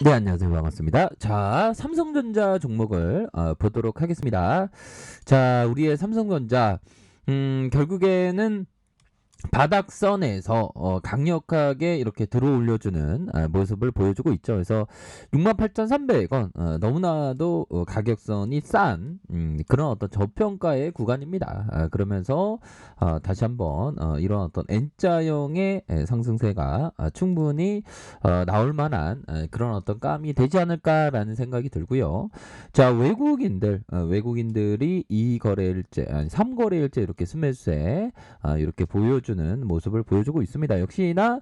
네, 안녕하세요. 반갑습니다. 자, 삼성전자 종목을 보도록 하겠습니다. 자, 우리의 삼성전자, 결국에는 바닥선에서 강력하게 이렇게 들어올려주는 모습을 보여주고 있죠. 그래서 68,300원 너무나도 가격선이 싼 그런 어떤 저평가의 구간입니다. 그러면서 다시 한번 이런 어떤 N자형의 상승세가 충분히 나올 만한 그런 어떤 감이 되지 않을까라는 생각이 들고요. 자, 외국인들이 2거래일째 아니 3거래일째 이렇게 스매수세 이렇게 보여주는 모습을 보여주고 있습니다. 역시나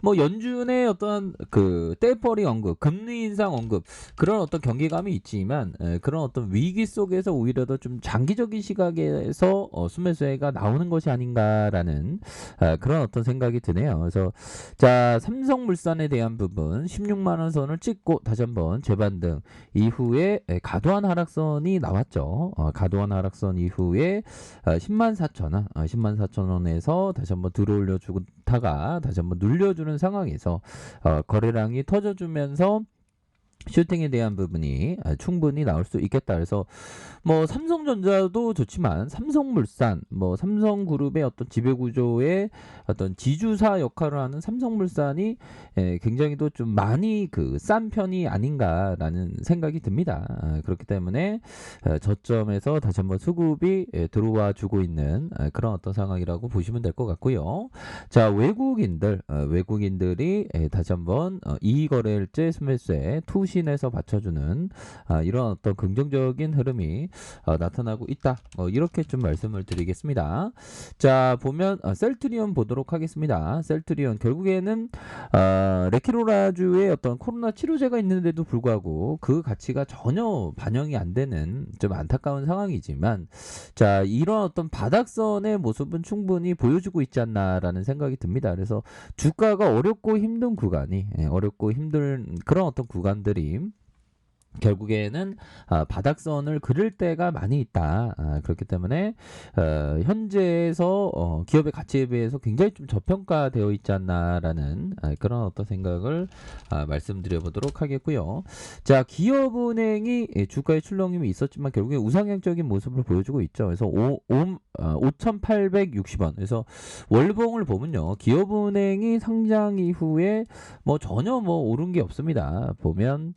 뭐 연준의 어떤 그 떼퍼리 언급, 금리 인상 언급 그런 어떤 경계감이 있지만 그런 어떤 위기 속에서 오히려 더 좀 장기적인 시각에서 수매수가 나오는 것이 아닌가라는 그런 어떤 생각이 드네요. 그래서 자, 삼성물산에 대한 부분 16만 원 선을 찍고 다시 한번 재반등 이후에 과도한 하락선이 나왔죠. 과도한 하락선 이후에 10만 4천 원, 10만 4천 원에서 다시 한번 들어올려 주다가 다시 한번 눌려주는 상황에서 거래량이 터져주면서 슈팅에 대한 부분이 충분히 나올 수 있겠다. 그래서 뭐 삼성전자도 좋지만 삼성물산, 뭐 삼성그룹의 어떤 지배구조의 어떤 지주사 역할을 하는 삼성물산이 굉장히 또 좀 많이 그 싼 편이 아닌가라는 생각이 듭니다. 그렇기 때문에 저점에서 다시 한번 수급이 들어와 주고 있는 그런 어떤 상황이라고 보시면 될 것 같고요. 자, 외국인들이 다시 한번 이거래일제 스매스에 투신해서 받쳐주는 이런 어떤 긍정적인 흐름이 나타나고 있다. 이렇게 좀 말씀을 드리겠습니다. 자, 보면 셀트리온 보도록 하겠습니다. 셀트리온 결국에는 레키로라주의 어떤 코로나 치료제가 있는데도 불구하고 그 가치가 전혀 반영이 안 되는 좀 안타까운 상황이지만 자, 이런 어떤 바닥선의 모습은 충분히 보여주고 있지 않나라는 생각이 듭니다. 그래서 주가가 어렵고 힘든 구간이 어렵고 힘든 그런 어떤 구간들이 결국에는 바닥선을 그릴 때가 많이 있다. 그렇기 때문에 현재에서 기업의 가치에 비해서 굉장히 좀 저평가되어 있지 않나라는 그런 어떤 생각을 말씀드려 보도록 하겠고요. 자, 기업은행이 주가의 출렁임이 있었지만 결국에 우상향적인 모습을 보여주고 있죠. 그래서 5,860원. 그래서 월봉을 보면요, 기업은행이 상장 이후에 뭐 전혀 뭐 오른 게 없습니다. 보면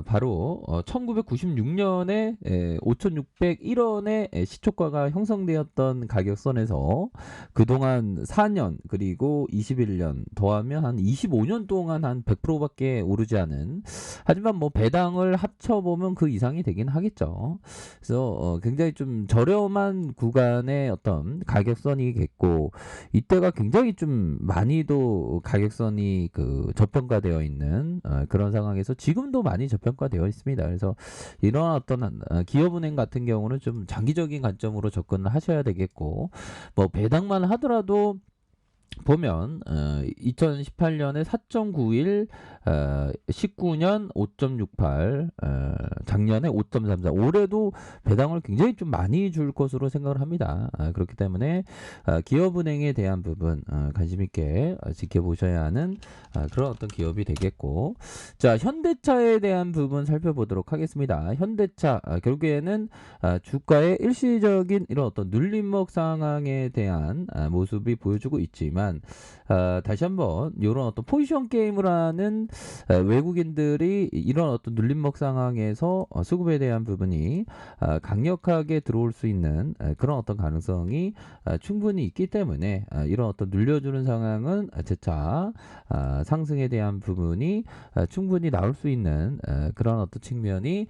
바로 1996년에 5,601원의 시초가가 형성되었던 가격선에서 그동안 4년 그리고 21년 더하면 한 25년 동안 한 100%밖에 오르지 않은, 하지만 뭐 배당을 합쳐보면 그 이상이 되긴 하겠죠. 그래서 굉장히 좀 저렴한 구간의 어떤 가격선이겠고, 이때가 굉장히 좀 많이도 가격선이 그 저평가되어 있는 그런 상황에서 지금도 많이 저평가되어 있습니다. 그래서 이런 어떤 기업은행 같은 경우는 좀 장기적인 관점으로 접근을 하셔야 되겠고, 뭐 배당만 하더라도 보면 2018년에 4.91, 19년 5.68, 작년에 5.34, 올해도 배당을 굉장히 좀 많이 줄 것으로 생각을 합니다. 그렇기 때문에 기업은행에 대한 부분 관심 있게 지켜보셔야 하는 그런 어떤 기업이 되겠고, 자, 현대차에 대한 부분 살펴보도록 하겠습니다. 현대차 결국에는 주가의 일시적인 이런 어떤 눌림목 상황에 대한 모습이 보여주고 있지만, 다시 한번 이런 어떤 포지션 게임을 하는 외국인들이 이런 어떤 눌림목 상황에서 수급에 대한 부분이 강력하게 들어올 수 있는 그런 어떤 가능성이 충분히 있기 때문에 이런 어떤 눌려주는 상황은 재차 상승에 대한 부분이 충분히 나올 수 있는 그런 어떤 측면이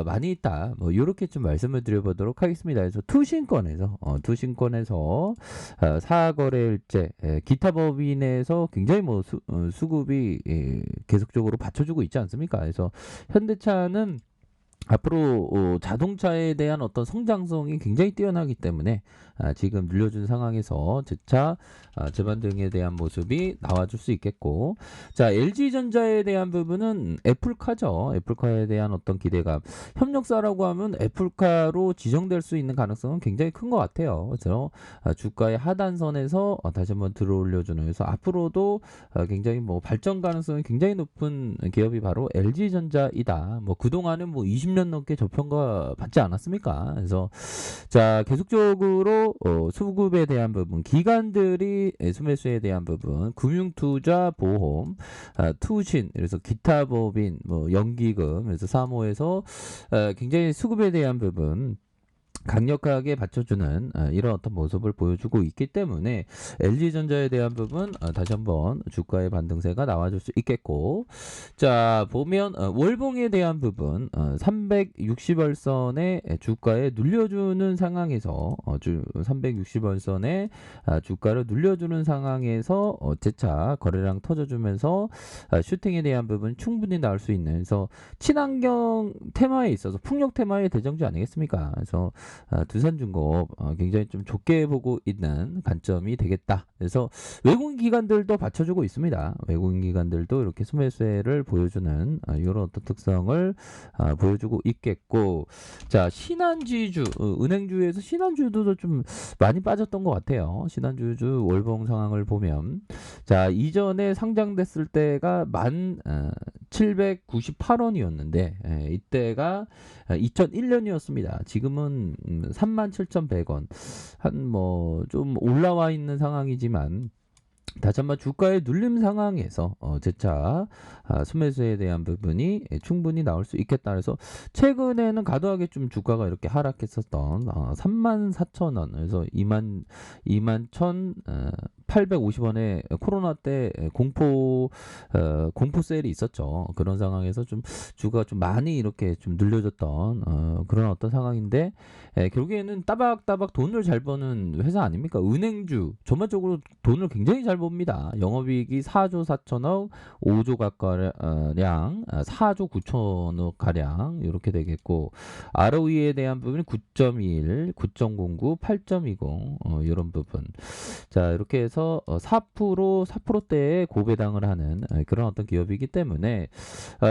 많이 있다. 뭐 이렇게 좀 말씀을 드려보도록 하겠습니다. 그래서 투신권에서 사거래일제 기타 법인에서 굉장히 뭐 수급이 계속적으로 받쳐주고 있지 않습니까? 그래서 현대차는 앞으로 자동차에 대한 어떤 성장성이 굉장히 뛰어나기 때문에 지금 늘려준 상황에서 재차 재반등에 대한 모습이 나와줄 수 있겠고, 자, LG전자에 대한 부분은 애플카죠. 애플카에 대한 어떤 기대감. 협력사라고 하면 애플카로 지정될 수 있는 가능성은 굉장히 큰 것 같아요. 그래서 주가의 하단선에서 다시 한번 들어올려주는, 그래서 앞으로도 굉장히 뭐 발전 가능성이 굉장히 높은 기업이 바로 LG전자이다. 뭐 그동안은 뭐 20년 넘게 저평가 받지 않았습니까? 그래서 자, 계속적으로 수급에 대한 부분, 기관들이 수매수에 대한 부분, 금융투자, 보험, 투신, 그래서 기타 법인, 뭐 연기금, 그래서 사모에서 굉장히 수급에 대한 부분 강력하게 받쳐주는 이런 어떤 모습을 보여주고 있기 때문에 LG전자에 대한 부분 다시 한번 주가의 반등세가 나와줄 수 있겠고, 자, 보면 월봉에 대한 부분 360월선에 주가에 눌려주는 상황에서 360월선에 주가를 눌려주는 상황에서 재차 거래량 터져주면서 슈팅에 대한 부분 충분히 나올 수 있는, 그래서 친환경 테마에 있어서 풍력 테마의 대정주 아니겠습니까? 그래서 두산중공업 굉장히 좀 좋게 보고 있는 관점이 되겠다. 그래서 외국인 기관들도 받쳐주고 있습니다. 외국인 기관들도 이렇게 수매수를 보여주는 이런 어떤 특성을 보여주고 있겠고, 자, 신한지주, 은행주에서 신한주도 좀 많이 빠졌던 것 같아요. 신한주주 월봉 상황을 보면, 자, 이전에 상장됐을 때가 1798원이었는데 이때가 2001년이었습니다. 지금은 37,100원. 한 뭐 좀 올라와 있는 상황이지만 다시 한번 주가의 눌림 상황에서 재차 수매수에 대한 부분이 충분히 나올 수 있겠다. 그래서 최근에는 과도하게 좀 주가가 이렇게 하락했었던 34,000원, 그래서 21,850원에 코로나 때 공포 세일이 있었죠. 그런 상황에서 좀 주가가 좀 많이 이렇게 좀 늘려졌던 그런 어떤 상황인데, 결국에는 따박따박 돈을 잘 버는 회사 아닙니까? 은행주 전반적으로 돈을 굉장히 잘 봅니다. 영업이익이 4조 4천억, 5조 가량, 4조 9천억 가량 이렇게 되겠고, ROE에 대한 부분이 9.1, 9.09, 8.20 이런 부분. 자, 이렇게 해서 4%대의 고배당을 하는 그런 어떤 기업이기 때문에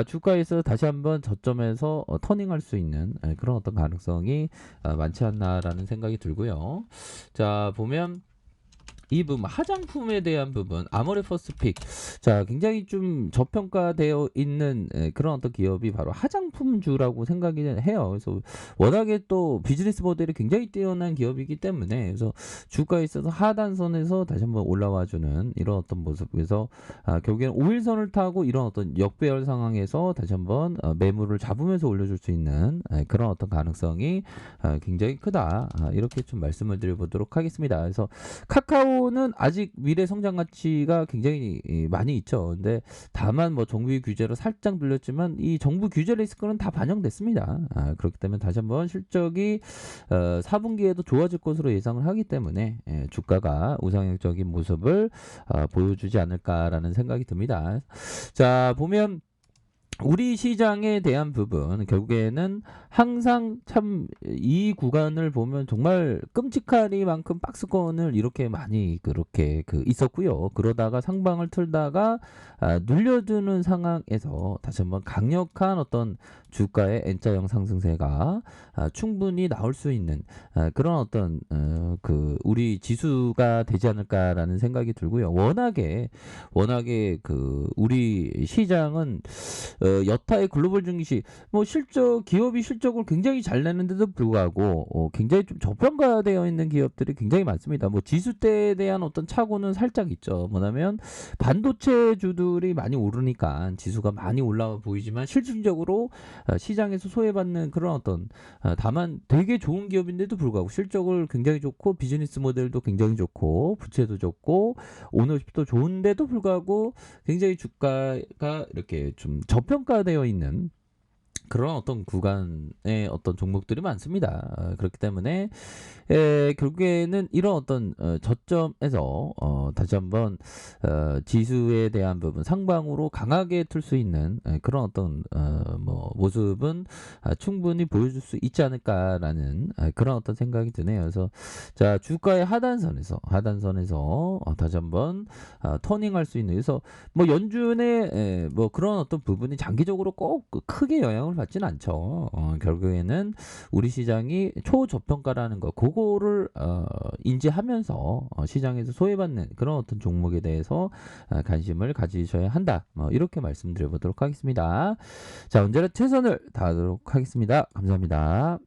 주가에서 다시 한번 저점에서 터닝할 수 있는 그런 어떤 가능성이 많지 않나라는 생각이 들고요. 자, 보면 이 부분 화장품에 대한 부분 아모레퍼스픽, 자, 굉장히 좀 저평가되어 있는 그런 어떤 기업이 바로 화장품주라고 생각이 해요. 그래서 워낙에 또 비즈니스 모델이 굉장히 뛰어난 기업이기 때문에, 그래서 주가에 있어서 하단선에서 다시 한번 올라와주는 이런 어떤 모습에서 결국에는 5일선을 타고 이런 어떤 역배열 상황에서 다시 한번 매물을 잡으면서 올려줄 수 있는 그런 어떤 가능성이 굉장히 크다. 이렇게 좀 말씀을 드려보도록 하겠습니다. 그래서 카카오는 아직 미래 성장 가치가 굉장히 많이 있죠. 근데 다만 뭐 정부 규제로 살짝 눌렸지만 이 정부 규제 리스크는 다 반영됐습니다. 그렇기 때문에 다시 한번 실적이 4분기에도 좋아질 것으로 예상을 하기 때문에 주가가 우상향적인 모습을 보여주지 않을까라는 생각이 듭니다. 자, 보면 우리 시장에 대한 부분 결국에는 항상 참 이 구간을 보면 정말 끔찍하리만큼 박스권을 이렇게 많이 그렇게 있었고요. 그러다가 상방을 틀다가 눌려주는 상황에서 다시 한번 강력한 어떤 주가의 N자형 상승세가 충분히 나올 수 있는 그런 어떤 우리 지수가 되지 않을까라는 생각이 들고요. 워낙에 우리 시장은 여타의 글로벌 증시 뭐 기업이 실적을 굉장히 잘 내는데도 불구하고 굉장히 좀 저평가되어 있는 기업들이 굉장히 많습니다. 뭐 지수대에 대한 어떤 착오는 살짝 있죠. 뭐냐면 반도체주들이 많이 오르니까 지수가 많이 올라와 보이지만 실질적으로 시장에서 소외받는 그런 어떤 다만 되게 좋은 기업인데도 불구하고 실적을 굉장히 좋고 비즈니스 모델도 굉장히 좋고 부채도 좋고 오너십도 좋은데도 불구하고 굉장히 주가가 이렇게 좀 저평가되어 있는 그런 어떤 구간의 어떤 종목들이 많습니다. 그렇기 때문에 결국에는 이런 어떤 저점에서 다시 한번 지수에 대한 부분 상방으로 강하게 틀 수 있는 그런 어떤 뭐 모습은 충분히 보여줄 수 있지 않을까라는 그런 어떤 생각이 드네요. 그래서 자 주가의 하단선에서 다시 한번 터닝할 수 있는, 그래서 뭐 연준의 뭐 그런 어떤 부분이 장기적으로 꼭 크게 영향을 받지는 않죠. 결국에는 우리 시장이 초저평가라는 거, 그거를 인지하면서 시장에서 소외받는 그런 어떤 종목에 대해서 관심을 가지셔야 한다. 뭐 이렇게 말씀드려 보도록 하겠습니다. 자, 언제나 최선을 다하도록 하겠습니다. 감사합니다.